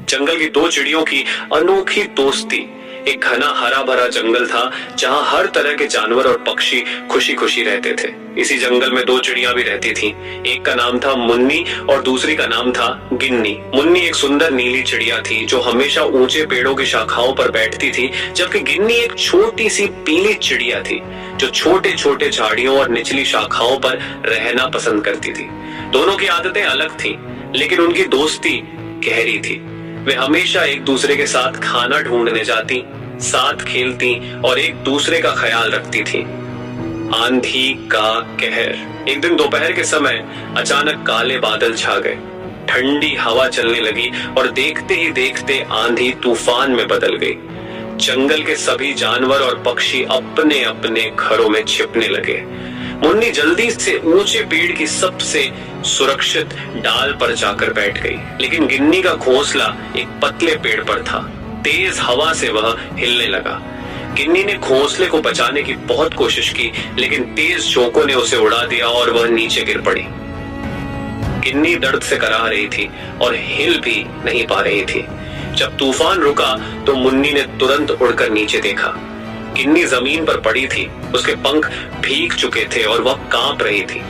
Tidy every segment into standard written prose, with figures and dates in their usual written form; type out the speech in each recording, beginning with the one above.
जंगल की दो चिड़ियों की अनोखी दोस्ती। एक घना हरा भरा जंगल था जहां हर तरह के जानवर और पक्षी खुशी खुशी रहते थे। इसी जंगल में दो चिड़िया भी रहती थीं। एक का नाम था मुन्नी और दूसरी का नाम था गिन्नी। मुन्नी एक सुंदर नीली चिड़िया थी जो हमेशा ऊंचे पेड़ों की शाखाओं पर बैठती थी, जबकि गिन्नी एक छोटी सी पीली चिड़िया थी जो छोटे छोटे झाड़ियों और निचली शाखाओं पर रहना पसंद करती थी। दोनों की आदतें अलग थीं, लेकिन उनकी दोस्ती गहरी थी। वे हमेशा एक दूसरे के साथ खाना ढूंढने जाती, साथ खेलती और एक दूसरे का ख्याल रखती थीं। आंधी का कहर। एक दिन दोपहर के समय अचानक काले बादल छा गए, ठंडी हवा चलने लगी और देखते ही देखते आंधी तूफान में बदल गई। जंगल के सभी जानवर और पक्षी अपने अपने घरों में छिपने लगे। मुन्नी जल्दी से ऊंचे पेड़ की सबसे सुरक्षित डाल पर जाकर बैठ गई, लेकिन गिन्नी का घोंसला एक पतले पेड़ पर था। तेज हवा से वह हिलने लगा। गिन्नी ने घोंसले को बचाने की बहुत कोशिश की, लेकिन तेज झोंकों ने उसे उड़ा दिया और वह नीचे गिर पड़ी। गिन्नी दर्द से कराह रही थी और हिल भी नहीं पा रही थी। जब तूफान रुका तो मुन्नी ने तुरंत उड़कर नीचे देखा। गिन्नी जमीन पर पड़ी थी, उसके पंख भीग चुके थे और वह कांप रही थी।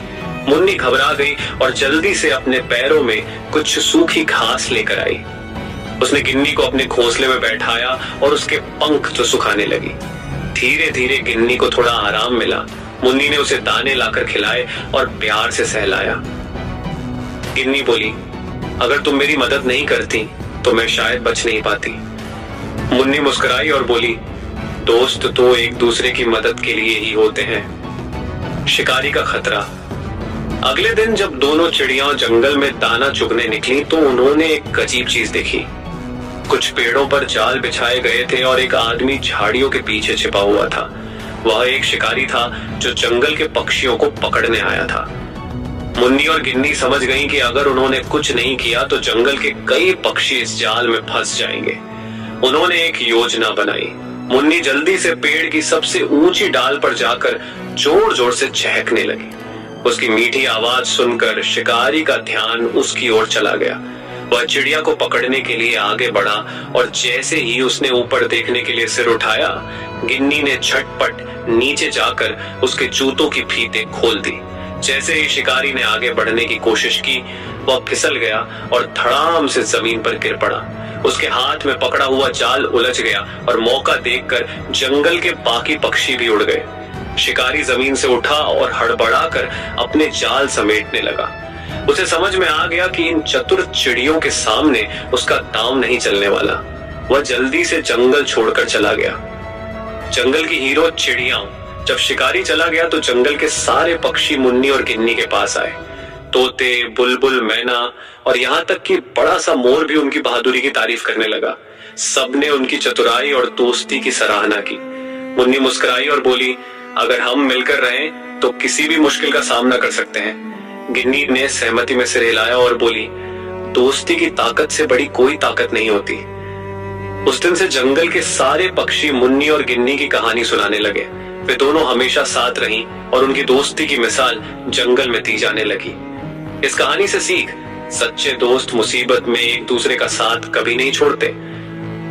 मुन्नी घबरा गई और जल्दी से अपने पैरों में कुछ सूखी घास लेकर आई। उसने गिन्नी को अपने घोंसले में बैठाया और उसके पंख तो सुखाने लगी। धीरे धीरे गिन्नी को थोड़ा आराम मिला। मुन्नी ने उसे दाने लाकर खिलाए और प्यार से सहलाया। गिन्नी बोली, अगर तुम मेरी मदद नहीं करती तो मैं शायद बच नहीं पाती। मुन्नी मुस्कुराई और बोली, दोस्त तो एक दूसरे की मदद के लिए ही होते हैं। शिकारी का खतरा। अगले दिन जब दोनों चिड़िया जंगल में दाना चुगने निकली तो उन्होंने एक अजीब चीज देखी। कुछ पेड़ों पर जाल बिछाए गए थे और एक आदमी झाड़ियों के पीछे छिपा हुआ था। वह एक शिकारी था जो जंगल के पक्षियों को पकड़ने आया था। मुन्नी और गिन्नी समझ गईं कि अगर उन्होंने कुछ नहीं किया तो जंगल के कई पक्षी इस जाल में फंस जाएंगे। उन्होंने एक योजना बनाई। मुन्नी जल्दी से पेड़ की सबसे ऊंची डाल पर जाकर जोर जोर से चहकने लगी। उसकी मीठी आवाज सुनकर शिकारी का ध्यान उसकी ओर चला गया। वह चिड़िया को पकड़ने के लिए आगे बढ़ा और जैसे ही उसने ऊपर देखने के लिए सिर उठाया, गिन्नी ने झटपट नीचे जाकर उसके जूतों की फीते खोल दी। जैसे ही शिकारी ने आगे बढ़ने की कोशिश की, वह फिसल गया और धड़ाम से जमीन पर गिर पड़ा। उसके हाथ में पकड़ा हुआ जाल उलझ गया और मौका देखकर जंगल के बाकी पक्षी भी उड़ गए। शिकारी जमीन से उठा और हड़बड़ाकर अपने जाल समेटने लगा। उसे समझ में आ गया कि इन चतुर चिड़ियों के सामने उसका दांव नहीं चलने वाला। वह जल्दी से जंगल छोड़कर चला गया। जंगल की हीरो चिड़िया। जब शिकारी चला गया तो जंगल के सारे पक्षी मुन्नी और गिन्नी के पास आए। तोते, बुलबुल, मैना और यहाँ तक कि बड़ा सा मोर भी उनकी बहादुरी की तारीफ करने लगा। सबने उनकी चतुराई और दोस्ती की सराहना की। मुन्नी मुस्कुराई और बोली, अगर हम मिलकर रहें तो किसी भी मुश्किल का सामना कर सकते हैं। गिन्नी ने सहमति में सिर हिलाया और बोली, दोस्ती की ताकत से बड़ी कोई ताकत नहीं होती। उस दिन से जंगल के सारे पक्षी मुन्नी और गिन्नी की कहानी सुनाने लगे। वे दोनों हमेशा साथ रहीं और उनकी दोस्ती की मिसाल जंगल में दी जाने लगी। इस कहानी से सीख, सच्चे दोस्त मुसीबत में एक दूसरे का साथ कभी नहीं छोड़ते।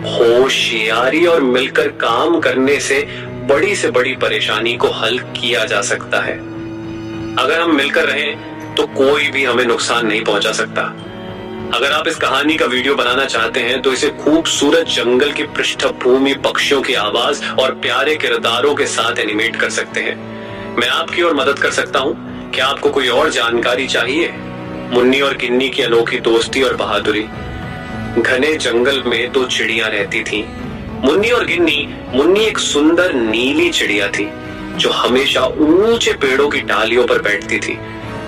होशियारी और मिलकर काम करने से बड़ी परेशानी को हल किया जा सकता है। अगर हम मिलकर रहें तो कोई भी हमें नुकसान नहीं पहुंचा सकता। अगर आप इस कहानी का वीडियो बनाना चाहते हैं तो इसे खूबसूरत जंगल की पृष्ठभूमि, पक्षियों की आवाज और प्यारे किरदारों के साथ एनिमेट कर सकते हैं। मैं आपकी और मदद कर सकता हूं। क्या आपको कोई और जानकारी चाहिए? मुन्नी और गिन्नी की अनोखी दोस्ती और बहादुरी। घने जंगल में दो चिड़िया रहती थीं। मुन्नी और गिन्नी। मुन्नी एक सुंदर नीली चिड़िया थी जो हमेशा ऊंचे पेड़ों की डालियों पर बैठती थी,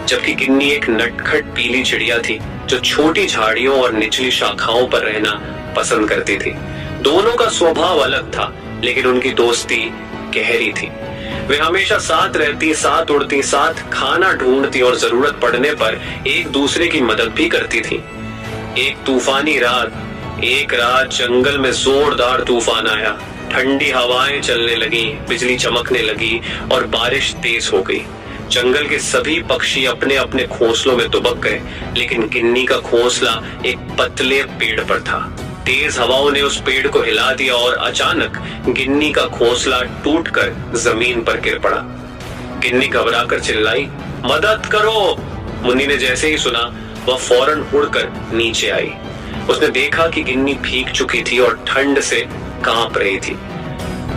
जबकि गिन्नी एक नटखट पीली चिड़िया थी जो छोटी झाड़ियों और निचली शाखाओं पर रहना पसंद करती थी। दोनों का स्वभाव अलग था, लेकिन उनकी दोस्ती गहरी थी। वे हमेशा साथ रहती, साथ उड़ती, साथ खाना ढूंढती और जरूरत पड़ने पर एक दूसरे की मदद भी करती थी। एक तूफानी रात एक रात जंगल में जोरदार तूफान आया। ठंडी हवाएं चलने लगी, बिजली चमकने लगी और बारिश तेज हो गई। जंगल के सभी पक्षी अपने अपने घोंसलों में दुबक गए, लेकिन गिन्नी का घोंसला एक पतले पेड़ पर था। तेज हवाओं ने उस पेड़ को हिला दिया और अचानक गिन्नी का घोंसला टूटकर जमीन पर गिर पड़ा। गिन्नी घबराकर चिल्लाई, मदद करो। मुन्नी ने जैसे ही सुना वह फौरन उड़कर नीचे आई। उसने देखा कि गिन्नी भीग चुकी थी और ठंड से कांप रही थी।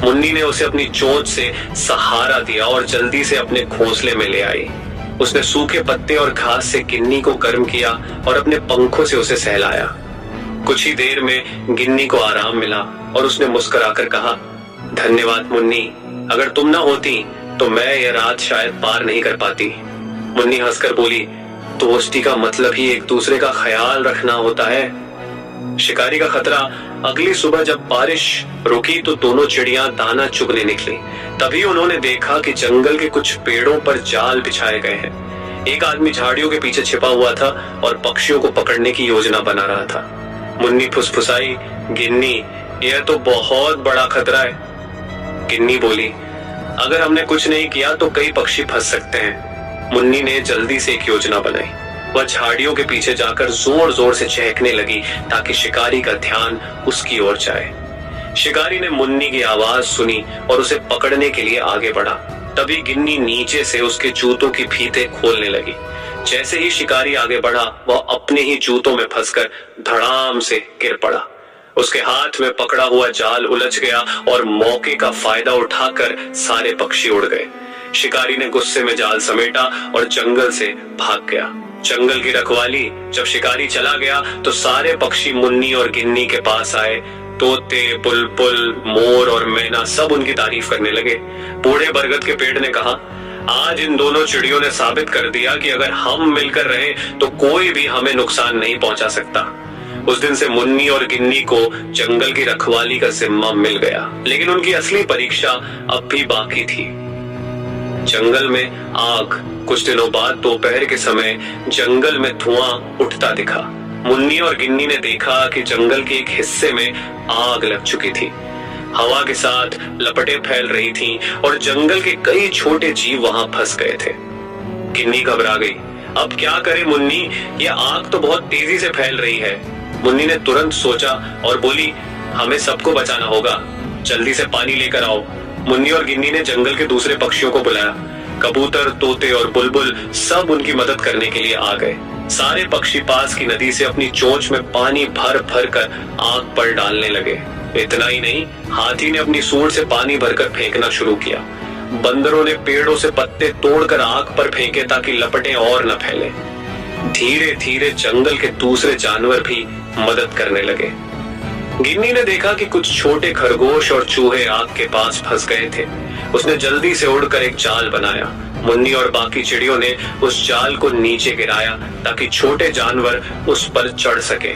मुन्नी ने उसे अपनी चोंच से सहारा दिया और जल्दी से अपने घोंसले में ले आई। उसने सूखे पत्ते और घास से गिन्नी को गर्म किया और अपने पंखों से उसे सहलाया। कुछ ही देर में गिन्नी को आराम मिला और उसने मुस्कुराकर कहा, धन्यवाद मुन्नी, अगर तुम ना होती तो मैं यह रात शायद पार नहीं कर पाती। मुन्नी हंसकर बोली, दोस्ती का मतलब ही एक दूसरे का ख्याल रखना होता है। शिकारी का खतरा। अगली सुबह जब बारिश रुकी तो दोनों चिड़िया दाना चुगने निकली। तभी उन्होंने देखा कि जंगल के कुछ पेड़ों पर जाल बिछाए गए हैं। एक आदमी झाड़ियों के पीछे छिपा हुआ था और पक्षियों को पकड़ने की योजना बना रहा था। मुन्नी फुसफुसाई, गिन्नी, यह तो बहुत बड़ा खतरा है। गिन्नी बोली, अगर हमने कुछ नहीं किया तो कई पक्षी फंस सकते हैं। मुन्नी ने जल्दी से एक योजना बनाई। वह झाड़ियों के पीछे जाकर जोर जोर से चहकने लगी ताकि शिकारी का ध्यान उसकी ओर जाए। शिकारी ने मुन्नी की आवाज सुनी और उसे पकड़ने के लिए आगे बढ़ा। तभी गिन्नी नीचे से उसके जूतों की फीते खोलने लगी। जैसे ही शिकारी आगे बढ़ा वह अपने ही जूतों में फंसकर धड़ाम से गिर पड़ा। उसके हाथ में पकड़ा हुआ जाल उलझ गया और मौके का फायदा उठाकर सारे पक्षी उड़ गए। शिकारी ने गुस्से में जाल समेटा और जंगल से भाग गया। जंगल की रखवाली। जब शिकारी चला गया तो सारे पक्षी मुन्नी और गिन्नी के पास आए। तोते, बुलबुल, मोर और मैना सब उनकी तारीफ करने लगे। बूढ़े बरगद के पेड़ ने कहा, आज इन दोनों चिड़ियों ने साबित कर दिया कि अगर हम मिलकर रहें तो कोई भी हमें नुकसान नहीं पहुंचा सकता। उस दिन से मुन्नी और गिन्नी को जंगल की रखवाली का जिम्मा मिल गया। लेकिन उनकी असली परीक्षा अब भी बाकी थी। जंगल में आग। कुछ दिनों बाद दोपहर के समय जंगल में धुआं उठता दिखा। मुन्नी और गिन्नी ने देखा कि जंगल के एक हिस्से में आग लग चुकी थी। हवा के साथ लपटें फैल रही थीं और जंगल के कई छोटे जीव वहां फंस गए थे। गिन्नी घबरा गई। अब क्या करे मुन्नी, यह आग तो बहुत तेजी से फैल रही है। मुन्नी ने तुरंत सोचा और बोली, हमें सबको बचाना होगा, जल्दी से पानी लेकर आओ। मुन्नी और गिन्नी ने जंगल के दूसरे पक्षियों को बुलाया। कबूतर, तोते और बुलबुल सब उनकी मदद करने के लिए आ गए। सारे पक्षी पास की नदी से अपनी चोंच में पानी भर भर कर आग पर डालने लगे। इतना ही नहीं, हाथी ने अपनी सूंड से पानी भरकर फेंकना शुरू किया। बंदरों ने पेड़ों से पत्ते तोड़कर आग पर फेंके ताकि लपटें और न फैले। धीरे धीरे जंगल के दूसरे जानवर भी मदद करने लगे। गिन्नी ने देखा कि कुछ छोटे खरगोश और चूहे आग के पास फंस गए थे। उसने जल्दी से उड़कर एक जाल बनाया। मुन्नी और बाकी चिड़ियों ने उस जाल को नीचे गिराया ताकि छोटे जानवर उस पर चढ़ सके।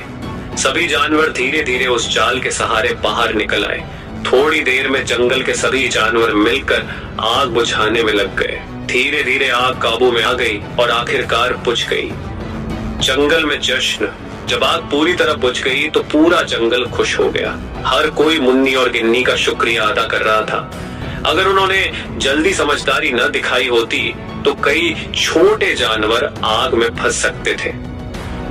सभी जानवर धीरे धीरे उस जाल के सहारे बाहर निकल आए। थोड़ी देर में जंगल के सभी जानवर मिलकर आग बुझाने में लग गए। धीरे धीरे आग काबू में आ गई और आखिरकार बुझ गई। जंगल में जश्न। जब आग पूरी तरह बुझ गई तो पूरा जंगल खुश हो गया। हर कोई मुन्नी और गिन्नी का शुक्रिया अदा कर रहा था। अगर उन्होंने जल्दी समझदारी न दिखाई होती तो कई छोटे जानवर आग में फंस सकते थे।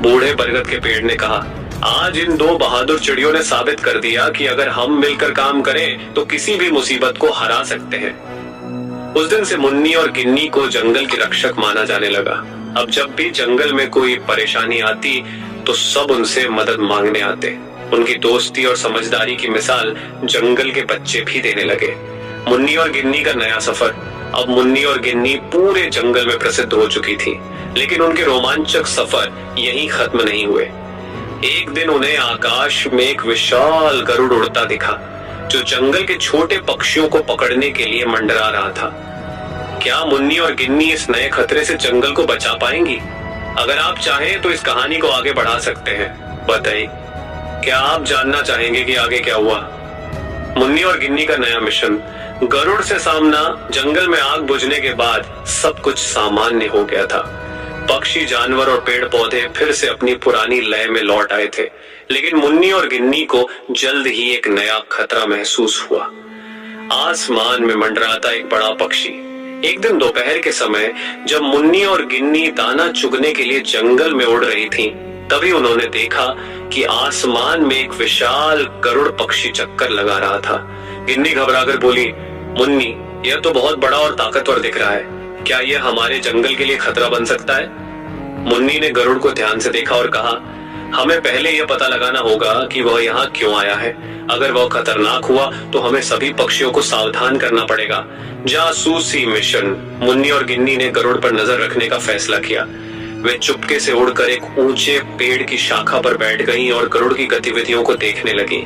बूढ़े बरगद के पेड़ ने कहा, आज इन दो बहादुर चिड़ियों ने साबित कर दिया कि अगर हम मिलकर काम करें तो किसी भी मुसीबत को हरा सकते हैं। उस दिन से मुन्नी और गिन्नी को जंगल के रक्षक माना जाने लगा। अब जब भी जंगल में कोई परेशानी आती तो सब उनसे मदद मांगने आते। उनकी दोस्ती और समझदारी की मिसाल जंगल के बच्चे भी देने लगे। मुन्नी और गिन्नी का नया सफर। अब मुन्नी और गिन्नी पूरे जंगल में प्रसिद्ध हो चुकी थी। लेकिन उनके रोमांचक सफर यहीं खत्म नहीं हुए। एक दिन उन्हें आकाश में एक विशाल गरुड़ उड़ता दिखा जो जंगल के छोटे पक्षियों को पकड़ने के लिए मंडरा रहा था। क्या मुन्नी और गिन्नी इस नए खतरे से जंगल को बचा पाएंगी? अगर आप चाहें तो इस कहानी को आगे बढ़ा सकते हैं। बताइए, क्या आप जानना चाहेंगे कि आगे क्या हुआ? मुन्नी और गिन्नी का नया मिशन। गरुड़ से सामना। जंगल में आग बुझने के बाद सब कुछ सामान्य हो गया था। पक्षी, जानवर और पेड़ पौधे फिर से अपनी पुरानी लय में लौट आए थे। लेकिन मुन्नी और गिन्नी को जल्द ही एक नया खतरा महसूस हुआ। आसमान में मंडराता एक बड़ा पक्षी। एक दिन दोपहर के समय जब मुन्नी और गिन्नी दाना चुगने के लिए जंगल में उड़ रही थीं, तभी उन्होंने देखा कि आसमान में एक विशाल गरुड़ पक्षी चक्कर लगा रहा था। गिन्नी घबराकर बोली, मुन्नी, यह तो बहुत बड़ा और ताकतवर दिख रहा है, क्या यह हमारे जंगल के लिए खतरा बन सकता है? मुन्नी ने गरुड़ को ध्यान से देखा और कहा, हमें पहले यह पता लगाना होगा कि वह यहाँ क्यों आया है। अगर वह खतरनाक हुआ तो हमें सभी पक्षियों को सावधान करना पड़ेगा। जासूसी मिशन। मुन्नी और गिन्नी ने गरुड़ पर नजर रखने का फैसला किया। वे चुपके से उड़कर एक ऊंचे पेड़ की शाखा पर बैठ गईं और गरुड़ की गतिविधियों को देखने लगीं।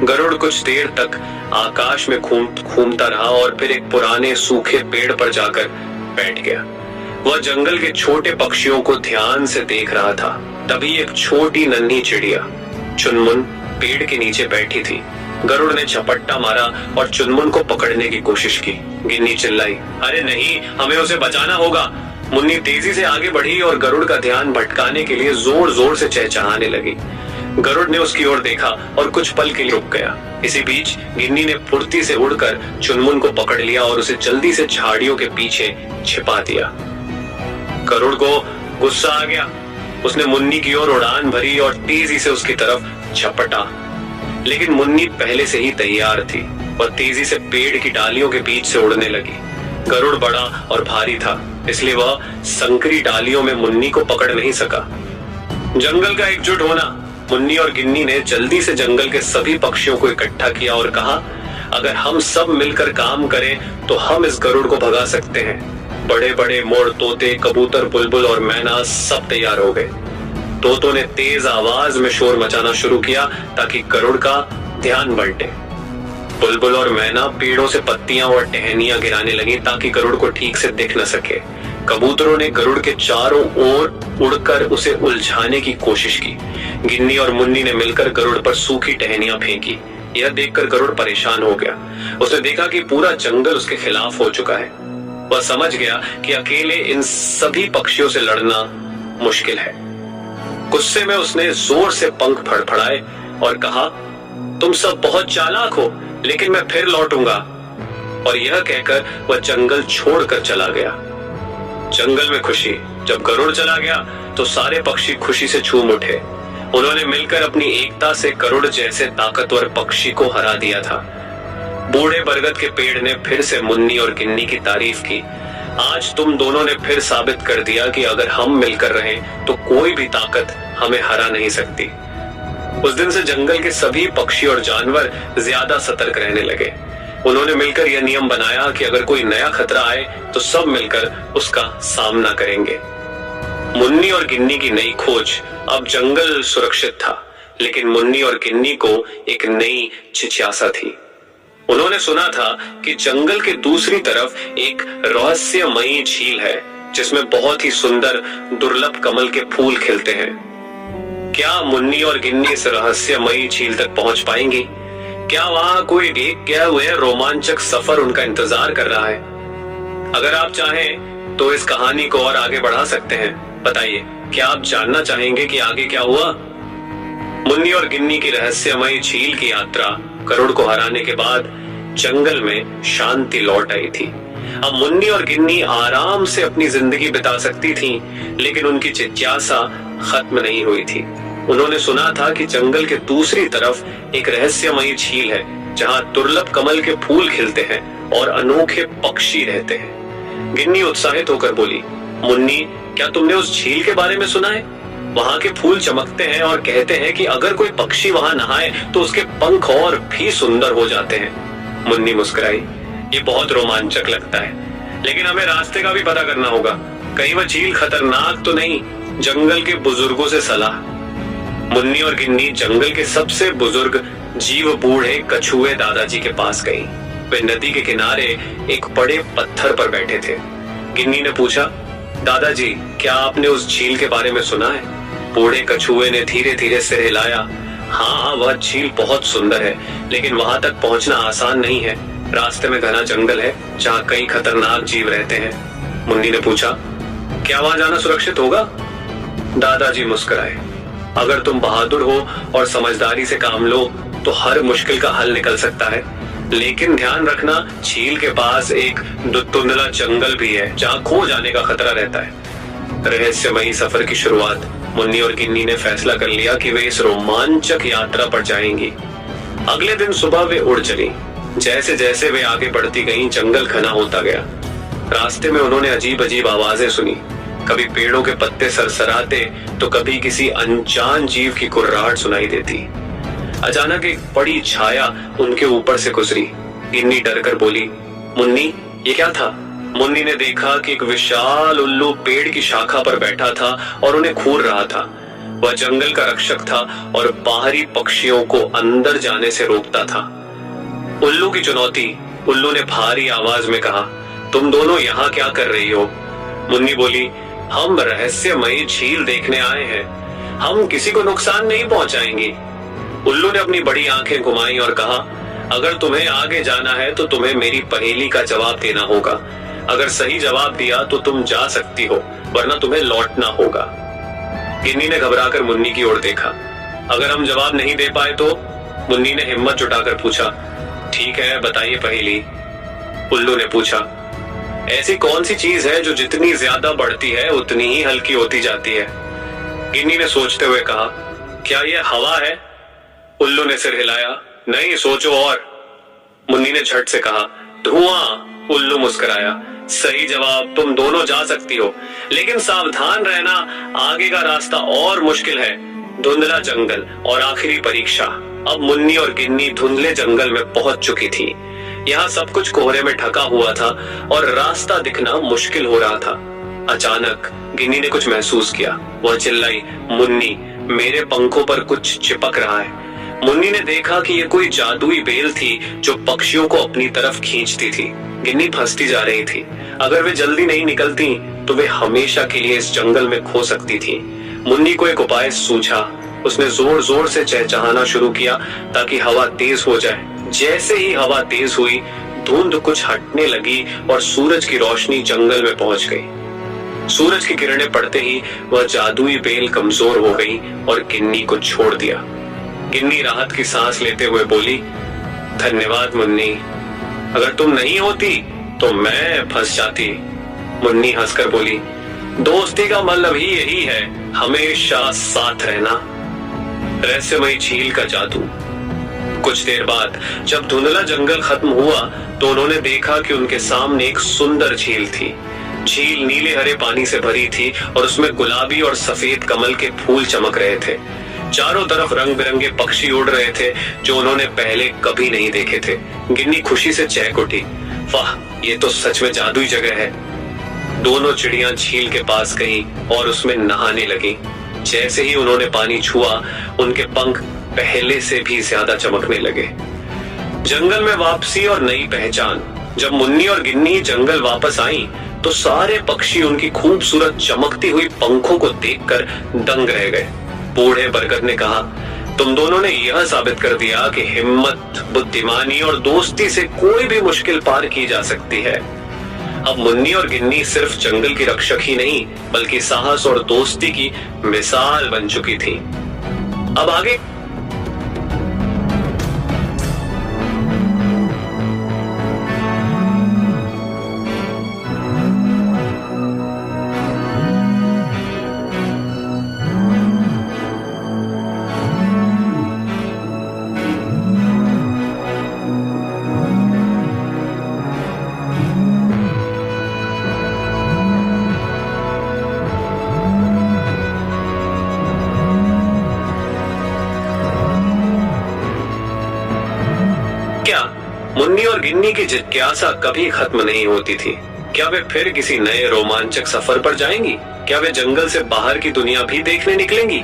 गरुड़ कुछ देर तक आकाश में घूमता रहा और फिर एक पुराने सूखे पेड़ पर जाकर बैठ गया। वह जंगल के छोटे पक्षियों को ध्यान से देख रहा था। तभी एक छोटी नन्ही चिड़िया चुनमुन पेड़ के नीचे बैठी थी। गरुड़ ने झपट्टा मारा और चुनमुन को पकड़ने की कोशिश की। गिन्नी चिल्लाई, अरे नहीं, हमें उसे बचाना होगा। मुन्नी तेजी से आगे बढ़ी और गरुड़ का ध्यान भटकाने के लिए जोर जोर से चहचहाने लगी। गरुड़ ने उसकी ओर देखा और कुछ पल के लिए रुक गया। इसी बीच गिन्नी ने फुर्ती से उड़कर चुनमुन को पकड़ लिया और उसे जल्दी से झाड़ियों के पीछे छिपा दिया। गरुड़ को गुस्सा आ गया। उसने मुन्नी की ओर उड़ान भरी और तेजी से उसकी तरफ झपटा, लेकिन मुन्नी पहले से ही तैयार थी। वह तेजी से पेड़ की डालियों के बीच से उड़ने लगी। गरुड़ बड़ा और भारी था, इसलिए वह संकरी डालियों में मुन्नी को पकड़ नहीं सका। जंगल का एकजुट होना। मुन्नी और गिन्नी ने जल्दी से जंगल के सभी पक्षियों को इकट्ठा किया और कहा, अगर हम सब मिलकर काम करें तो हम इस गरुड़ को भगा सकते हैं। बड़े बड़े मोर, तोते, कबूतर, बुलबुल और मैना सब तैयार हो गए। तोतों ने तेज आवाज में शोर मचाना शुरू किया ताकि गरुड़ का ध्यान बंटे। बुलबुल और मैना पेड़ों से पत्तियां और टहनियां गिराने लगी ताकि गरुड़ को ठीक से दिख न सके। कबूतरों ने गरुड़ के चारों ओर उड़कर उसे उलझाने की कोशिश की। गिन्नी और मुन्नी ने मिलकर गरुड़ पर सूखी टहनियां फेंकी। यह देखकर गरुड़ परेशान हो गया। उसने देखा कि पूरा जंगल उसके खिलाफ हो चुका है। वह समझ गया कि अकेले इन सभी पक्षियों से लड़ना मुश्किल है। गुस्से में उसने जोर से पंख फड़फड़ाए और कहा, तुम सब बहुत चालाक हो, लेकिन मैं फिर लौटूंगा। और यह कहकर वह जंगल छोड़कर चला गया। जंगल में खुशी। जब गरुड़ चला गया तो सारे पक्षी खुशी से झूम उठे। उन्होंने मिलकर अपनी एकता से गरुड़ जैसे ताकतवर पक्षी को हरा दिया था। बूढ़े बरगद के पेड़ ने फिर से मुन्नी और गिन्नी की तारीफ की। आज तुम दोनों ने फिर साबित कर दिया कि अगर हम मिलकर रहें तो कोई भी ताकत हमें हरा नहीं सकती। उस दिन से जंगल के सभी पक्षी और जानवर ज्यादा सतर्क रहने लगे। उन्होंने मिलकर यह नियम बनाया कि अगर कोई नया खतरा आए तो सब मिलकर उसका सामना करेंगे। मुन्नी और गिन्नी की नई खोज। अब जंगल सुरक्षित था, लेकिन मुन्नी और गिन्नी को एक नई जिज्ञासा थी। उन्होंने सुना था कि जंगल के दूसरी तरफ एक रहस्यमयी झील है जिसमें बहुत ही सुंदर दुर्लभ कमल के फूल खिलते हैं। क्या मुन्नी और गिन्नी इस रहस्यमयी झील तक पहुंच पाएंगी? क्या वहां कोई देख गया हुआ रोमांचक सफर उनका इंतजार कर रहा है? अगर आप चाहें तो इस कहानी को और आगे बढ़ा सकते हैं। बताइए, क्या आप जानना चाहेंगे कि आगे क्या हुआ? मुन्नी और गिन्नी की रहस्यमयी झील की यात्रा। गरुड़ को हराने के बाद जंगल में शांति लौट आई थी। अब मुन्नी और गिन्नी आराम से अपनी जिंदगी बिता सकती थीं, लेकिन उनकी जिज्ञासा खत्म नहीं हुई थी। उन्होंने सुना था कि जंगल के दूसरी तरफ एक रहस्यमयी झील है जहां दुर्लभ कमल के फूल खिलते हैं और अनोखे पक्षी रहते हैं। गिन्नी उत्साहित होकर बोली, मुन्नी, क्या तुमने उस झील के बारे में सुना है? वहां के फूल चमकते हैं और कहते हैं कि अगर कोई पक्षी वहां नहाए तो उसके पंख और भी सुंदर हो जाते हैं। मुन्नी मुस्कुराई, ये बहुत रोमांचक लगता है, लेकिन हमें रास्ते का भी पता करना होगा। कहीं वह झील खतरनाक तो नहीं? जंगल के बुजुर्गों से सलाह। मुन्नी और गिन्नी जंगल के सबसे बुजुर्ग जीव बूढ़े कछुए दादाजी के पास गई। वे नदी के किनारे एक बड़े पत्थर पर बैठे थे। गिन्नी ने पूछा, दादाजी, क्या आपने उस झील के बारे में सुना है? बूढ़े कछुए ने धीरे धीरे सिर हिलाया। हाँ, वह झील बहुत सुंदर है, लेकिन वहां तक पहुंचना आसान नहीं है। रास्ते में घना जंगल है जहाँ कई खतरनाक जीव रहते हैं। मुन्नी ने पूछा, क्या वहां जाना सुरक्षित होगा? दादाजी मुस्कुराए, अगर तुम बहादुर हो और समझदारी से काम लो तो हर मुश्किल का हल निकल सकता है। लेकिन ध्यान रखना, झील के पास एक धुंधला जंगल भी है जहाँ खो जाने का खतरा रहता है। रहस्यमयी सफर की शुरुआत। मुन्नी और गिन्नी ने फैसला कर लिया कि वे इस रोमांचक यात्रा पर जाएंगी। अगले दिन सुबह वे उड़ चली। जैसे जैसे वे आगे बढ़ती गईं, जंगल घना होता गया। रास्ते में उन्होंने अजीब अजीब आवाजें सुनी। कभी पेड़ों के पत्ते सरसराते तो कभी किसी अनजान जीव की कुर्राहट सुनाई देती। अचानक एक बड़ी छाया उनके ऊपर से गुजरी। गिन्नी डरकर बोली, मुन्नी ये क्या था? मुन्नी ने देखा कि एक विशाल उल्लू पेड़ की शाखा पर बैठा था और उन्हें घूर रहा था। वह जंगल का रक्षक था और बाहरी पक्षियों को अंदर जाने से रोकता था। उल्लू की चुनौती। उल्लू ने भारी आवाज में कहा, तुम दोनों यहाँ क्या कर रही हो? मुन्नी बोली, हम रहस्यमयी झील देखने आए हैं। हम किसी को नुकसान नहीं पहुंचाएंगे। उल्लू ने अपनी बड़ी आंखें घुमाई और कहा, अगर तुम्हें आगे जाना है तो तुम्हें मेरी पहेली का जवाब देना होगा। अगर सही जवाब दिया तो तुम जा सकती हो, वरना तुम्हें लौटना होगा। गिन्नी ने घबराकर मुन्नी की ओर देखा। अगर हम जवाब नहीं दे पाए तो? मुन्नी ने हिम्मत जुटाकर पूछा। ठीक है, बताइए पहेली। उल्लू ने पूछा, ऐसी कौन सी चीज है जो जितनी ज्यादा बढ़ती है उतनी ही हल्की होती जाती है? गिन्नी ने सोचते हुए कहा, क्या यह हवा है? उल्लू ने सिर हिलाया। नहीं, सोचो और। मुन्नी ने झट से कहा, धुआं। उल्लू मुस्कुराया। सही जवाब। तुम दोनों जा सकती हो, लेकिन सावधान रहना, आगे का रास्ता और मुश्किल है। धुंधला जंगल और आखिरी परीक्षा। अब मुन्नी और गिन्नी धुंधले जंगल में पहुंच चुकी थी। यहाँ सब कुछ कोहरे में ढका हुआ था और रास्ता दिखना मुश्किल हो रहा था। अचानक गिन्नी ने कुछ महसूस किया। वह चिल्लाई, मुन्नी, मेरे पंखों पर कुछ चिपक रहा है। मुन्नी ने देखा कि यह कोई जादुई बेल थी जो पक्षियों को अपनी तरफ खींचती थी। गिन्नी फंसती जा रही थी। अगर वे जल्दी नहीं निकलती तो वे हमेशा के लिए इस जंगल में खो सकती थी। मुन्नी को एक उपाय सूझा। उसने जोर जोर से चहचहाना शुरू किया ताकि हवा तेज हो जाए। जैसे ही हवा तेज हुई, धुंध कुछ हटने लगी और सूरज की रोशनी जंगल में पहुंच गई। सूरज की किरणें पड़ते ही वह जादुई बेल कमजोर हो गई और गिन्नी को छोड़ दिया। गिन्नी राहत की सांस लेते हुए बोली, धन्यवाद मुन्नी, अगर तुम नहीं होती तो मैं फंस जाती। मुन्नी हंसकर बोली, दोस्ती का मतलब ही यही है, हमेशा साथ रहना। रहस्यमयी झील का जादू। कुछ देर बाद जब धुंधला जंगल खत्म हुआ तो उन्होंने देखा कि उनके सामने एक सुंदर झील थी। झील नीले हरे पानी से भरी थी और उसमें गुलाबी और सफेद कमल के फूल चमक रहे थे। चारों तरफ रंग बिरंगे पक्षी उड़ रहे थे जो उन्होंने पहले कभी नहीं देखे थे। गिन्नी खुशी से चहक उठी। वाह, ये तो सच में जादुई जगह है। दोनों चिड़ियां झील के पास गईं और उसमें नहाने लगी। जैसे ही उन्होंने पानी छुआ, उनके पंख पहले से भी ज्यादा चमकने लगे। जंगल में वापसी और नई पहचान। जब मुन्नी और गिन्नी जंगल वापस आई तो सारे पक्षी उनकी खूबसूरत चमकती हुई पंखों को देखकर दंग रह गए। बूढ़े बरगद ने कहा, तुम दोनों ने यह साबित कर दिया कि हिम्मत, बुद्धिमानी और दोस्ती से कोई भी मुश्किल पार की जा सकती है। अब मुन्नी और गिन्नी सिर्फ जंगल की रक्षक ही नहीं, बल्कि साहस और दोस्ती की मिसाल बन चुकी थी। अब आगे मुन्नी और गिन्नी की जिज्ञासा कभी खत्म नहीं होती थी। क्या वे फिर किसी नए रोमांचक सफर पर जाएंगी? क्या वे जंगल से बाहर की दुनिया भी देखने निकलेंगी?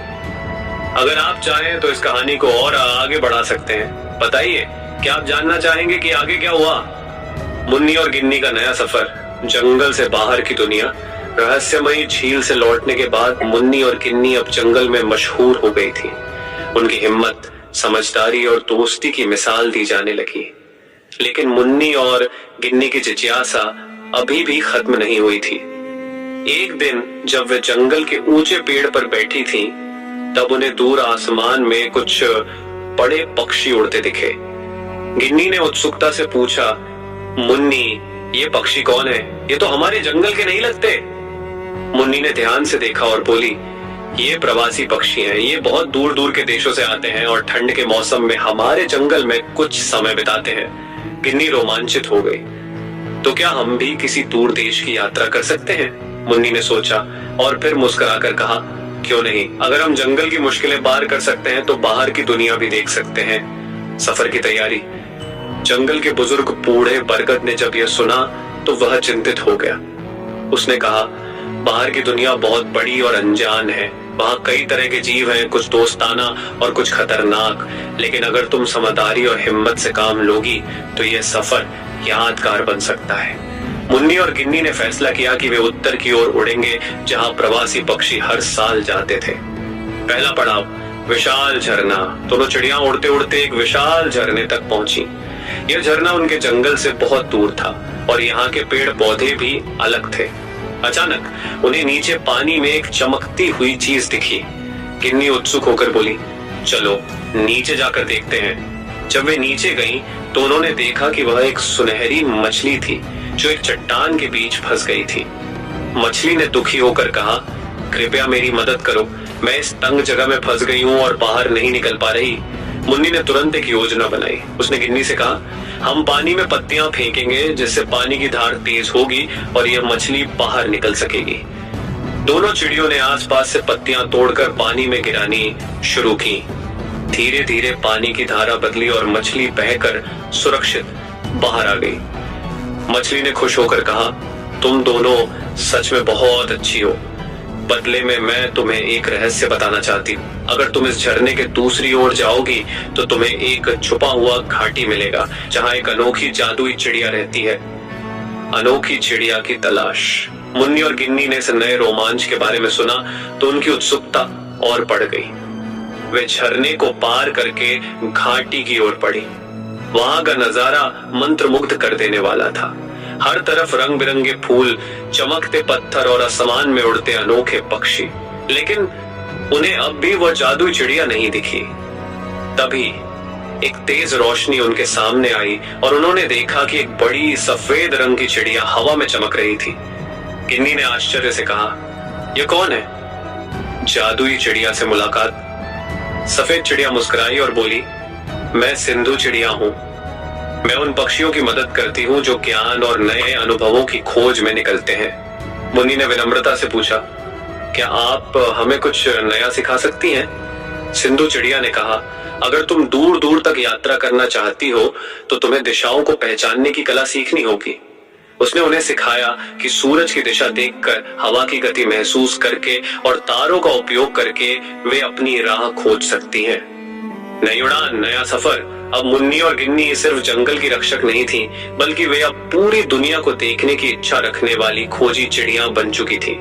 अगर आप चाहें तो इस कहानी को और आगे बढ़ा सकते हैं। बताइए, क्या आप जानना चाहेंगे कि आगे क्या हुआ? मुन्नी और गिन्नी का नया सफर, जंगल से बाहर की दुनिया। रहस्यमयी झील से लौटने के बाद मुन्नी और गिन्नी अब जंगल में मशहूर हो गई थी। उनकी हिम्मत, समझदारी और दोस्ती की मिसाल दी जाने लगी। लेकिन मुन्नी और गिन्नी की जिज्ञासा अभी भी खत्म नहीं हुई थी। एक दिन जब वे जंगल के ऊंचे पेड़ पर बैठी थीं, तब उन्हें दूर आसमान में कुछ बड़े पक्षी उड़ते दिखे। गिन्नी ने उत्सुकता से पूछा, मुन्नी, ये पक्षी कौन है? ये तो हमारे जंगल के नहीं लगते। मुन्नी ने ध्यान से देखा और बोली, ये प्रवासी पक्षी हैं, ये बहुत दूर दूर के देशों से आते हैं और ठंड के मौसम में हमारे जंगल में कुछ समय बिताते हैं। गिन्नी रोमांचित हो गई। तो क्या हम भी किसी दूर देश की यात्रा कर सकते हैं? मुन्नी ने सोचा और फिर मुस्कुराकर कहा, क्यों नहीं? अगर हम जंगल की मुश्किलें पार कर सकते हैं तो बाहर की दुनिया भी देख सकते हैं। सफर की तैयारी। जंगल के बुजुर्ग बूढ़े बरगद ने जब यह सुना तो वह चिंतित हो गया। उसने कहा, बाहर की दुनिया बहुत बड़ी और अनजान है। वहां कई तरह के जीव हैं, कुछ दोस्ताना और कुछ खतरनाक। लेकिन अगर तुम समझदारी और हिम्मत से काम लोगी तो यह सफर यादगार बन सकता है। मुन्नी और गिन्नी ने फैसला किया कि वे उत्तर की ओर उड़ेंगे, जहां प्रवासी पक्षी हर साल जाते थे। पहला पड़ाव, विशाल झरना। दोनों चिड़िया उड़ते उड़ते एक विशाल झरने तक पहुंची। यह झरना उनके जंगल से बहुत दूर था और यहाँ के पेड़ पौधे भी अलग थे। अचानक उन्हें नीचे पानी में एक चमकती हुई चीज दिखी। गिन्नी उत्सुक होकर बोली, चलो नीचे जाकर देखते हैं। जब वे नीचे गईं, तो उन्होंने देखा कि वह एक सुनहरी मछली थी जो एक चट्टान के बीच फंस गई थी। मछली ने दुखी होकर कहा, कृपया मेरी मदद करो, मैं इस तंग जगह में फंस गई हूँ और बाहर नहीं निकल पा रही। मुन्नी ने तुरंत एक योजना बनाई। उसने गिन्नी से कहा, हम पानी में पत्तियां फेंकेंगे जिससे पानी की धार तेज होगी और यह मछली बाहर निकल सकेगी। दोनों चिड़ियों ने आसपास से पत्तियां तोड़कर पानी में गिरानी शुरू की। धीरे धीरे पानी की धारा बदली और मछली बहकर सुरक्षित बाहर आ गई। मछली ने खुश होकर कहा, तुम दोनों सच में बहुत अच्छी हो। बदले में मैं तुम्हें एक रहस्य बताना चाहती हूँ। अगर तुम इस झरने के दूसरी ओर जाओगी तो तुम्हें एक छुपा हुआ घाटी मिलेगा जहाँ एक अनोखी जादुई चिड़िया रहती है। अनोखी चिड़िया की तलाश। मुन्नी और गिन्नी ने इस नए रोमांच के बारे में सुना तो उनकी उत्सुकता और बढ़ गई। वे झरने को पार करके घाटी की ओर बढ़ी। वहां का नजारा मंत्रमुग्ध कर देने वाला था। हर तरफ रंग बिरंगे फूल, चमकते पत्थर और आसमान में उड़ते अनोखे पक्षी। लेकिन उन्हें अब भी वह जादुई चिड़िया नहीं दिखी। तभी एक तेज रोशनी उनके सामने आई और उन्होंने देखा कि एक बड़ी सफेद रंग की चिड़िया हवा में चमक रही थी। गिन्नी ने आश्चर्य से कहा, यह कौन है? जादुई चिड़िया से मुलाकात। सफेद चिड़िया मुस्कुराई और बोली, मैं सिंधु चिड़िया हूँ। मैं उन पक्षियों की मदद करती हूँ जो ज्ञान और नए अनुभवों की खोज में निकलते हैं। मुन्नी ने विनम्रता से पूछा, क्या आप हमें कुछ नया सिखा सकती हैं? सिंधु चिड़िया ने कहा, अगर तुम दूर दूर तक यात्रा करना चाहती हो तो तुम्हें दिशाओं को पहचानने की कला सीखनी होगी। उसने उन्हें सिखाया कि सूरज की दिशा देखकर, हवा की गति महसूस करके और तारों का उपयोग करके वे अपनी राह खोज सकती हैं। नई उड़ान, नया सफर। अब मुन्नी और गिन्नी सिर्फ जंगल की रक्षक नहीं थी, बल्कि वे अब पूरी दुनिया को देखने की इच्छा रखने वाली खोजी चिड़िया बन चुकी थी।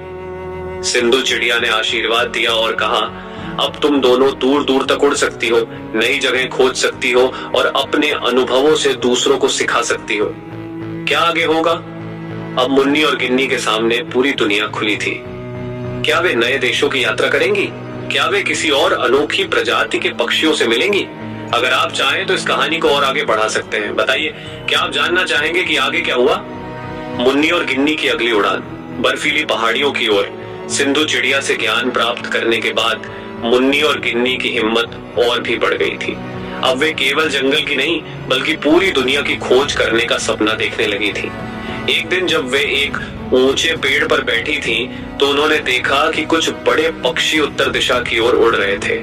सिंधु चिड़िया ने आशीर्वाद दिया और कहा, अब तुम दोनों दूर दूर तक उड़ सकती हो, नई जगह खोज सकती हो और अपने अनुभवों से दूसरों को सिखा सकती हो। क्या आगे होगा? अब मुन्नी और गिन्नी के सामने पूरी दुनिया खुली थी। क्या वे नए देशों की यात्रा करेंगी? क्या वे किसी और अनोखी प्रजाति के पक्षियों से मिलेंगी? अगर आप चाहें तो इस कहानी को और आगे बढ़ा सकते हैं। बताइए, क्या आप जानना चाहेंगे कि आगे क्या हुआ? मुन्नी और गिन्नी की अगली उड़ान, बर्फीली पहाड़ियों की ओर। सिंधु चिड़िया से ज्ञान प्राप्त करने के बाद मुन्नी और गिन्नी की हिम्मत और भी बढ़ गई थी। अब वे केवल जंगल की नहीं बल्कि पूरी दुनिया की खोज करने का सपना देखने लगी थी। एक दिन जब वे एक ऊंचे पेड़ पर बैठी थी तो उन्होंने देखा कि कुछ बड़े पक्षी उत्तर दिशा की ओर उड़ रहे थे।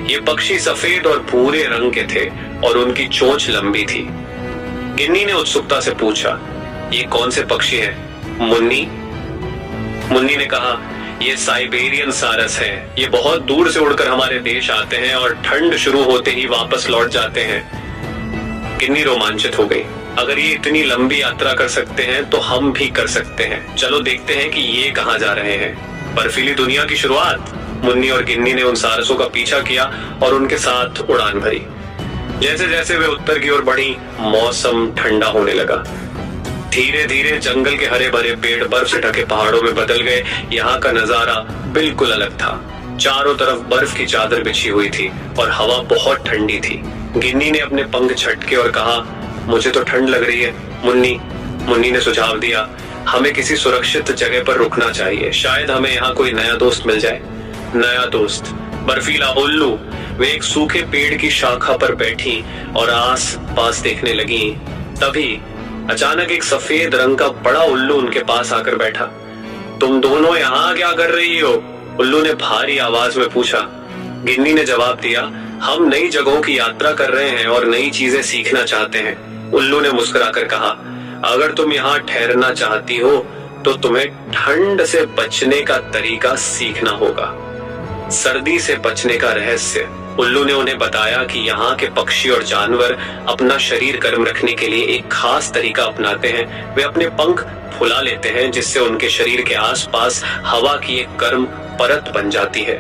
ये पक्षी सफेद और भूरे रंग के थे और उनकी चोंच लंबी थी। गिन्नी ने उत्सुकता से पूछा, ये कौन से पक्षी हैं? मुन्नी ने कहा, ये साइबेरियन सारस है। ये बहुत दूर से उड़कर हमारे देश आते हैं और ठंड शुरू होते ही वापस लौट जाते हैं। गिन्नी रोमांचित हो गई। अगर ये इतनी लंबी यात्रा कर सकते हैं तो हम भी कर सकते हैं। चलो देखते हैं कि ये कहाँ जा रहे हैं। बर्फीली दुनिया की शुरुआत। मुन्नी और गिन्नी ने उन सारसों का पीछा किया और उनके साथ उड़ान भरी। जैसे जैसे वे उत्तर की ओर बढ़ी, मौसम ठंडा होने लगा। धीरे धीरे जंगल के हरे भरे पेड़ बर्फ से ढके पहाड़ों में बदल गए। यहाँ का नजारा बिल्कुल अलग था। चारों तरफ बर्फ की चादर बिछी हुई थी और हवा बहुत ठंडी थी। गिन्नी ने अपने पंख झटके और कहा, मुझे तो ठंड लग रही है। मुन्नी ने सुझाव दिया, हमें किसी सुरक्षित जगह पर रुकना चाहिए। शायद हमें यहाँ कोई नया दोस्त मिल जाए। नया दोस्त बर्फीला उल्लू। वे एक सूखे पेड़ की शाखा पर बैठी और आस पास देखने लगी। तभी अचानक एक सफेद रंग का बड़ा उल्लू उनके पास आकर बैठा। तुम दोनों यहाँ क्या कर रही हो? उल्लू ने भारी आवाज में पूछा। गिन्नी ने जवाब दिया, हम नई जगहों की यात्रा कर रहे हैं और नई चीजें सीखना चाहते हैं। उल्लू ने मुस्कुराकर कहा, अगर तुम यहाँ ठहरना चाहती हो तो तुम्हें ठंड से बचने का तरीका सीखना होगा, सर्दी से बचने का रहस्य। उल्लू ने उन्हें बताया कि यहाँ के पक्षी और जानवर अपना शरीर गर्म रखने के लिए एक खास तरीका अपनाते हैं। वे अपने पंख फुला लेते हैं जिससे उनके शरीर के आसपास हवा की एक गर्म परत बन जाती है।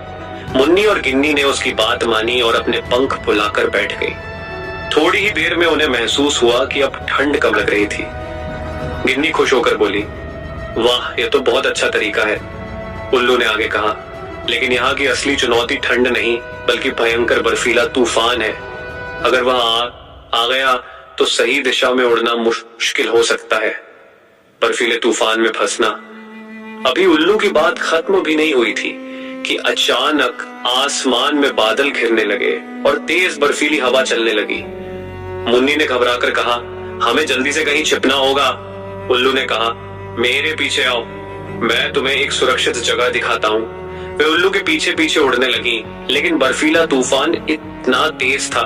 मुन्नी और गिन्नी ने उसकी बात मानी और अपने पंख फुलाकर बैठ गई। थोड़ी ही देर में उन्हें महसूस हुआ कि अब ठंड कम लग रही थी। गिन्नी खुश होकर बोली, वाह, यह तो बहुत अच्छा तरीका है। उल्लू ने आगे कहा, लेकिन यहाँ की असली चुनौती ठंड नहीं बल्कि भयंकर बर्फीला तूफान है। अगर वह आ गया तो सही दिशा में उड़ना मुश्किल हो सकता है। बर्फीले तूफान में फंसना। अभी उल्लू की बात खत्म भी नहीं हुई थी कि अचानक आसमान में बादल घिरने लगे और तेज बर्फीली हवा चलने लगी। मुन्नी ने घबराकर कहा, हमें जल्दी से कहीं छिपना होगा। उल्लू ने कहा, मेरे पीछे आओ, मैं तुम्हें एक सुरक्षित जगह दिखाता हूँ। वे उल्लू के पीछे पीछे उड़ने लगी, लेकिन बर्फीला तूफान इतना तेज था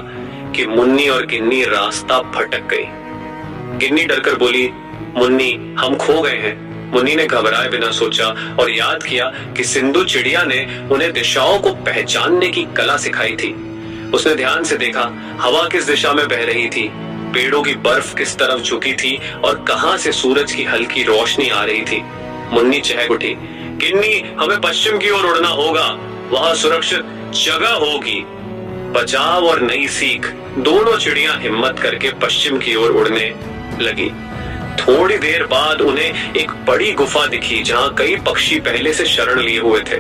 कि मुन्नी और गिन्नी रास्ता भटक गई। गिन्नी डरकर बोली, मुन्नी, हम खो गए हैं। मुन्नी ने घबराए बिना सोचा और याद किया कि सिंधु चिड़िया ने उन्हें दिशाओं को पहचानने की कला सिखाई थी। उसने ध्यान से देखा, हवा किस दिशा में बह रही थी, पेड़ों की बर्फ किस तरफ झुकी थी और कहां से सूरज की हल्की रोशनी आ रही थी। मुन्नी चहक उठी, गिन्नी, हमें पश्चिम की ओर उड़ना होगा, वहां सुरक्षित जगह होगी। बचाव और नई सीख, दोनों चिड़ियां हिम्मत करके पश्चिम की ओर उड़ने लगी। थोड़ी देर बाद उन्हें एक बड़ी गुफा दिखी जहां कई पक्षी पहले से शरण लिए हुए थे।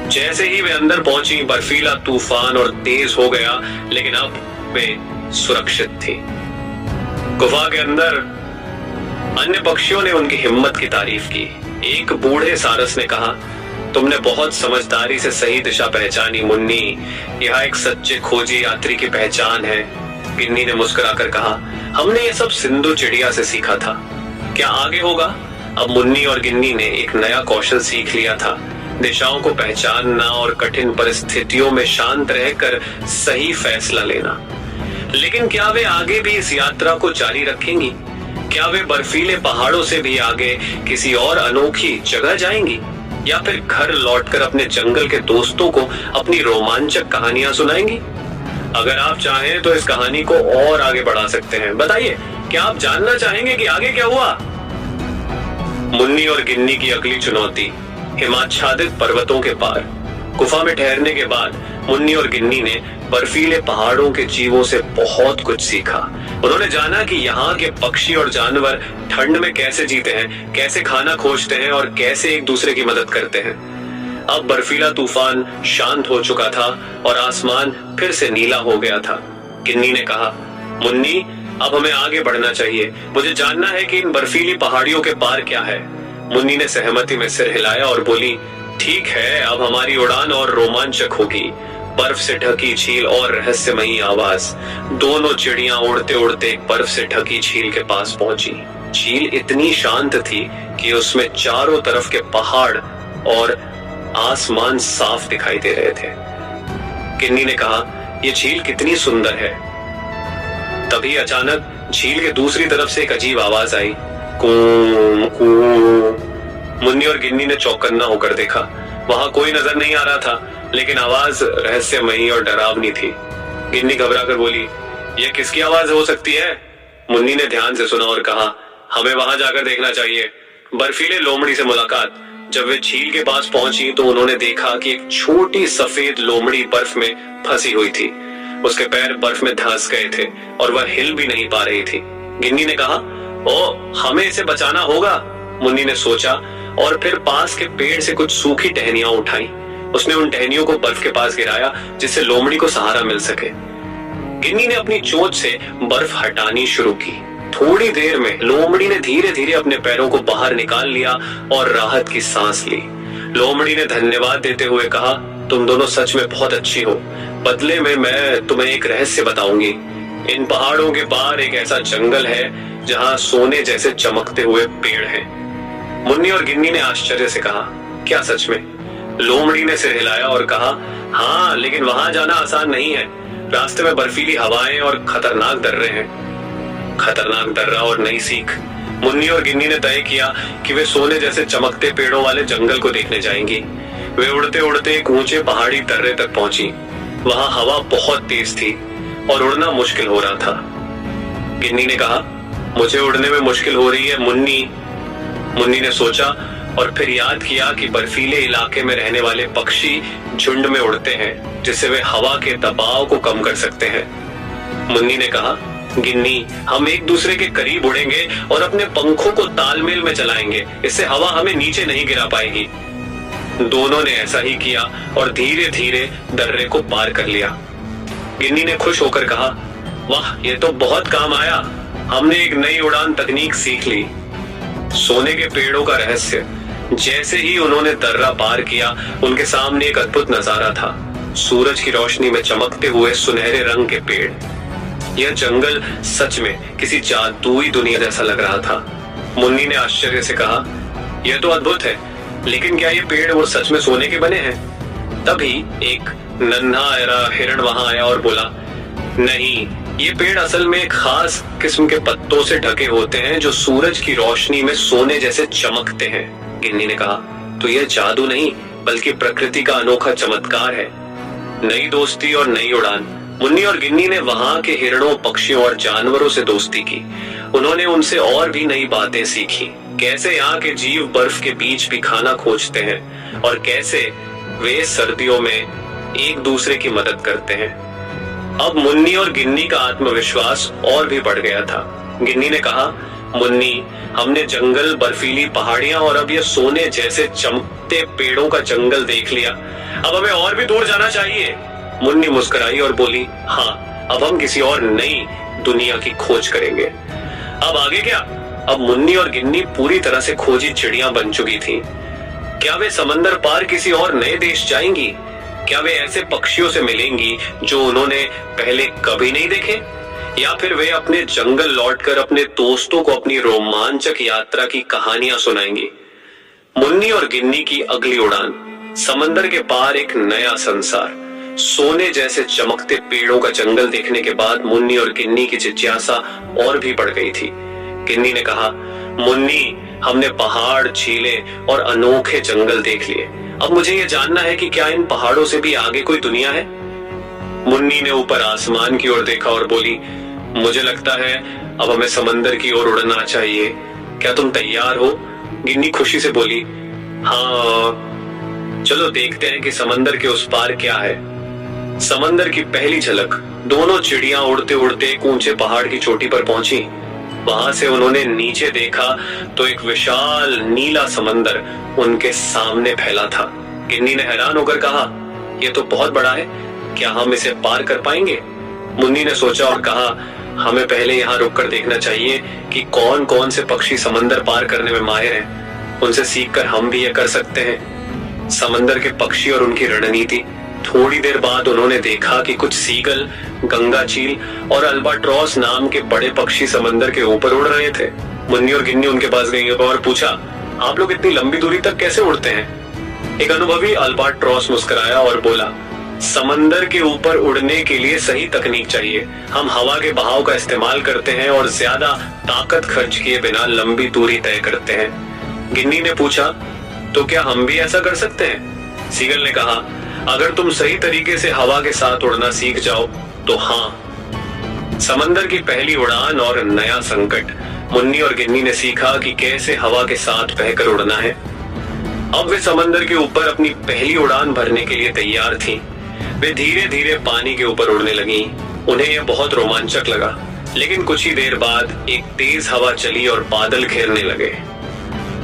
जैसे ही वे अंदर पहुंची, बर्फीला तूफान और तेज हो गया, लेकिन अब वे सुरक्षित थी। गुफा के अंदर अन्य पक्षियों ने उनकी हिम्मत की तारीफ की। एक बूढ़े सारस ने कहा, तुमने बहुत समझदारी से सही दिशा पहचानी मुन्नी, यह एक सच्चे खोजी यात्री की पहचान है। गिन्नी ने मुस्कुराकर कहा, हमने ये सब सिंधु चिड़िया से सीखा था। क्या आगे होगा? अब मुन्नी और गिन्नी ने एक नया कौशल सीख लिया था, दिशाओं को पहचानना और कठिन परिस्थितियों में शांत रहकर सही फैसला लेना। लेकिन क्या वे आगे भी इस यात्रा को जारी रखेंगी? क्या वे बर्फीले पहाड़ों से भी आगे किसी और अनोखी जगह जाएंगी, या फिर घर लौटकर अपने जंगल के दोस्तों को अपनी रोमांचक कहानियां सुनाएंगी? अगर आप चाहें तो इस कहानी को और आगे बढ़ा सकते हैं। बताइए, क्या आप जानना चाहेंगे कि आगे क्या हुआ? मुन्नी और गिन्नी की अगली चुनौती, हिमाच्छादित पर्वतों के पार। गुफा में ठहरने के बाद मुन्नी और गिन्नी ने बर्फीले पहाड़ों के जीवों से बहुत कुछ सीखा। उन्होंने जाना कि यहाँ के पक्षी और जानवर ठंड में कैसे जीते हैं, कैसे खाना खोजते हैं और कैसे एक दूसरे की मदद करते हैं। अब बर्फीला तूफान शांत हो चुका था और आसमान फिर से नीला हो गया था। गिन्नी ने कहा, मुन्नी, अब हमें आगे बढ़ना चाहिए, मुझे जानना है कि इन बर्फीली पहाड़ियों के पार क्या है। मुन्नी ने सहमति में सिर हिलाया और बोली, ठीक है, अब हमारी उड़ान और रोमांचक होगी। बर्फ से ढकी झील और रहस्यमयी आवाज। दोनों चिड़ियां उड़ते उड़ते एक बर्फ से ढकी झील के पास पहुंची। झील इतनी शांत थी कि उसमें चारों तरफ के पहाड़ और आसमान साफ दिखाई दे रहे थे। गिन्नी ने कहा, यह झील कितनी सुंदर है। तभी अचानक झील के दूसरी तरफ से एक अजीब आवाज आई, कूं कूं। मुन्नी और गिन्नी ने चौकन्ना होकर देखा। वहां कोई नजर नहीं आ रहा था, लेकिन आवाज रहस्यमयी और डरावनी थी। गिन्नी घबराकर बोली, यह किसकी आवाज हो सकती है? मुन्नी ने ध्यान से सुना और कहा, हमें वहां जाकर देखना चाहिए। बर्फीले लोमड़ी से मुलाकात। जब वे झील के पास पहुंची तो उन्होंने देखा कि एक छोटी सफेद लोमड़ी बर्फ में फंसी हुई थी। उसके पैर बर्फ में धंस गए थे और वह हिल भी नहीं पा रही थी। गिन्नी ने कहा, ओ, हमें इसे बचाना होगा। मुन्नी ने सोचा और फिर पास के पेड़ से कुछ सूखी टहनियां उठाई। उसने उन टहनियों को बर्फ के पास गिराया जिससे लोमड़ी को सहारा मिल सके। गिन्नी ने अपनी चोंच से बर्फ हटानी शुरू की। थोड़ी देर में लोमड़ी ने धीरे धीरे अपने पैरों को बाहर निकाल लिया और राहत की सांस ली। लोमड़ी ने धन्यवाद देते हुए कहा, तुम दोनों सच में बहुत अच्छी हो। बदले में मैं तुम्हें एक रहस्य बताऊंगी। इन पहाड़ों के पार एक ऐसा जंगल है जहाँ सोने जैसे चमकते हुए पेड़ हैं। मुन्नी और गिन्नी ने आश्चर्य से कहा, क्या सच में? लोमड़ी ने सिर हिलाया और कहा, हाँ, लेकिन वहां जाना आसान नहीं है। रास्ते में बर्फीली हवाएं और खतरनाक दर्रे हैं। खतरनाक दर्रा और नई सीख। मुन्नी और गिन्नी ने तय किया कि वे सोने जैसे चमकते पेड़ों वाले जंगल को देखने जाएंगी। वे उड़ते उड़ते एक ऊंचे पहाड़ी दर्रे तक पहुंची। वहां हवा बहुत तेज थी और उड़ना मुश्किल हो रहा था। गिन्नी ने कहा, मुझे उड़ने में मुश्किल हो रही है मुन्नी। मुन्नी ने सोचा और फिर याद किया कि बर्फीले इलाके में रहने वाले पक्षी झुंड में उड़ते हैं, जिससे वे हवा के दबाव को कम कर सकते हैं। मुन्नी ने कहा, गिन्नी, हम एक दूसरे के करीब उड़ेंगे और अपने पंखों को तालमेल में चलाएंगे। इससे हवा हमें नीचे नहीं गिरा पाएगी। दोनों ने ऐसा ही किया और धीरे धीरे दर्रे को पार कर लिया। गिन्नी ने खुश होकर कहा, वाह, ये तो बहुत काम आया। हमने एक नई उड़ान तकनीक सीख ली। सोने के पेड़ों का रहस्य। जैसे ही उन्होंने दर्रा पार किया, उनके सामने एक अद्भुत नजारा था। सूरज की रोशनी में चमकते हुए सुनहरे रंग के पेड़। यह जंगल सच में किसी जादुई दुनिया जैसा लग रहा था। मुन्नी ने आश्चर्य से कहा, यह तो अद्भुत है, लेकिन क्या ये पेड़ वो सच में सोने के बने हैं? तभी एक नन्हा हिरण वहां आया और बोला, नहीं, ये पेड़ असल में एक खास किस्म के पत्तों से ढके होते हैं जो सूरज की रोशनी में सोने जैसे चमकते हैं। गिन्नी ने कहा, तो यह जादू नहीं बल्कि प्रकृति का अनोखा चमत्कार है। नई दोस्ती और नई उड़ान। मुन्नी और गिन्नी ने वहां के हिरणों, पक्षियों और जानवरों से दोस्ती की। उन्होंने उनसे और भी नई बातें सीखी। कैसे यहाँ के जीव बर्फ के बीच भी खाना खोजते हैं और कैसे वे सर्दियों में एक दूसरे की मदद करते हैं। अब मुन्नी और गिन्नी का आत्मविश्वास और भी बढ़ गया था। गिन्नी ने कहा, मुन्नी, हमने जंगल, बर्फीली पहाड़ियां और अब यह सोने जैसे चमकते पेड़ों का जंगल देख लिया। अब हमें और भी दूर जाना चाहिए। मुन्नी मुस्कुराई और बोली, हाँ, अब हम किसी और नई दुनिया की खोज करेंगे। अब आगे क्या? अब मुन्नी और गिन्नी पूरी तरह से खोजी चिड़िया बन चुकी थीं। क्या वे समंदर पार किसी और नए देश जाएंगी? क्या वे ऐसे पक्षियों से मिलेंगी जो उन्होंने पहले कभी नहीं देखे? या फिर वे अपने जंगल लौटकर अपने दोस्तों को अपनी रोमांचक यात्रा की कहानियां सुनाएंगी? मुन्नी और गिन्नी की अगली उड़ान। समंदर के पार एक नया संसार। सोने जैसे चमकते पेड़ों का जंगल देखने के बाद मुन्नी और गिन्नी की जिज्ञासा और भी बढ़ गई थी। गिन्नी ने कहा, मुन्नी, हमने पहाड़, झीलें और अनोखे जंगल देख लिए। अब मुझे ये जानना है कि क्या इन पहाड़ों से भी आगे कोई दुनिया है? मुन्नी ने ऊपर आसमान की ओर देखा और बोली, मुझे लगता है अब हमें समंदर की ओर उड़ना चाहिए। क्या तुम तैयार हो? गिन्नी खुशी से बोली, हाँ, चलो देखते हैं कि समंदर के उस पार क्या है। समंदर की पहली झलक। दोनों चिड़िया उड़ते उड़ते एक ऊंचे पहाड़ की चोटी पर पहुंची। वहां से उन्होंने नीचे देखा तो एक विशाल नीला समंदर उनके सामने फैला था। गिन्नी ने हैरान होकर कहा, यह तो बहुत बड़ा है, क्या हम इसे पार कर पाएंगे? मुन्नी ने सोचा और कहा, हमें पहले यहाँ रुककर देखना चाहिए कि कौन कौन से पक्षी समंदर पार करने में माहिर हैं। उनसे सीखकर हम भी यह कर सकते हैं। समंदर के पक्षी और उनकी रणनीति। थोड़ी देर बाद उन्होंने देखा कि कुछ सीगल, गंगा चील और अल्बाट्रॉस नाम के बड़े पक्षी समंदर के ऊपर उड़ रहे थे। मुन्नी और गिन्नी उनके पास गई और पूछा, आप लोग इतनी लंबी दूरी तक कैसे उड़ते हैं? एक अनुभवी अल्बाट्रॉस मुस्कुराया और बोला, समंदर के ऊपर उड़ने के लिए सही तकनीक चाहिए। हम हवा के बहाव का इस्तेमाल करते हैं और ज्यादा ताकत खर्च किए बिना लंबी दूरी तय करते हैं। गिन्नी ने पूछा, तो क्या हम भी ऐसा कर सकते हैं? सीगल ने कहा, अगर तुम सही तरीके से हवा के साथ उड़ना सीख जाओ तो हाँ। समंदर की पहली उड़ान और नया संकट। मुन्नी और गिन्नी ने सीखा कि कैसे हवा के साथ बहकर उड़ना है। अब वे समंदर के ऊपर अपनी पहली उड़ान भरने के लिए तैयार थीं। वे धीरे धीरे पानी के ऊपर उड़ने लगीं। उन्हें यह बहुत रोमांचक लगा, लेकिन कुछ ही देर बाद एक तेज हवा चली और बादल घेरने लगे।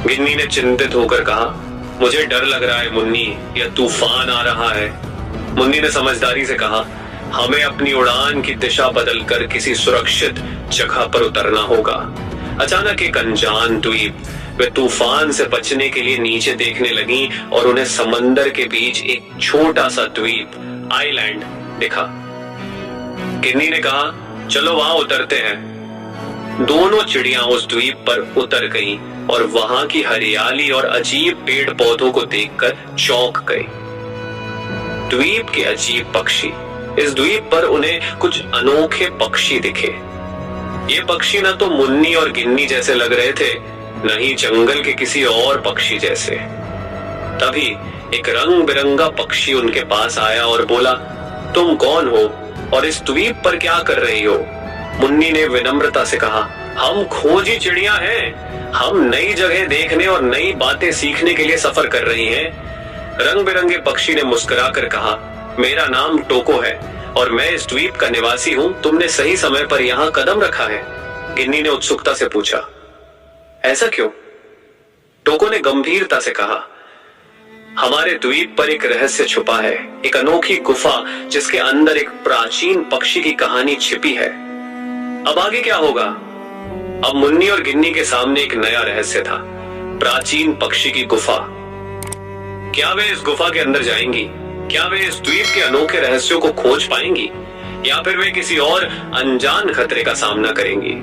गिन्नी ने चिंतित होकर कहा, मुझे डर लग रहा है मुन्नी, यह तूफान आ रहा है। मुन्नी ने समझदारी से कहा, हमें अपनी उड़ान की दिशा बदलकर किसी सुरक्षित जगह पर उतरना होगा। अचानक एक अनजान द्वीप वे तूफान से बचने के लिए नीचे देखने लगी और उन्हें समंदर के बीच एक छोटा सा द्वीप, आइलैंड दिखा। गिन्नी ने कहा, चलो वहां उतरते हैं। दोनों चिड़िया उस द्वीप पर उतर गईं और वहां की हरियाली और अजीब पेड़ पौधों को देखकर चौंक गई। द्वीप के अजीब पक्षी। इस द्वीप पर उन्हें कुछ अनोखे पक्षी दिखे। ये पक्षी न तो मुन्नी और गिन्नी जैसे लग रहे थे, न ही जंगल के किसी और पक्षी जैसे। तभी एक रंग बिरंगा पक्षी उनके पास आया और बोला, तुम कौन हो और इस द्वीप पर क्या कर रही हो? मुन्नी ने विनम्रता से कहा, हम खोजी चिड़िया हैं। हम नई जगह देखने और नई बातें सीखने के लिए सफर कर रही हैं। रंग बिरंगे पक्षी ने मुस्कुराकर कहा, मेरा नाम टोको है और मैं इस द्वीप का निवासी हूं। तुमने सही समय पर यहाँ कदम रखा है। गिन्नी ने उत्सुकता से पूछा, ऐसा क्यों? टोको ने गंभीरता से कहा, हमारे द्वीप पर एक रहस्य छुपा है, एक अनोखी गुफा जिसके अंदर एक प्राचीन पक्षी की कहानी छिपी है। अब आगे क्या होगा? अब मुन्नी और गिन्नी के सामने एक नया रहस्य था, प्राचीन पक्षी की गुफा। क्या वे इस गुफा के अंदर जाएंगी? क्या वे इस द्वीप के अनोखे रहस्यों को खोज पाएंगी या फिर वे किसी और अनजान खतरे का सामना करेंगी?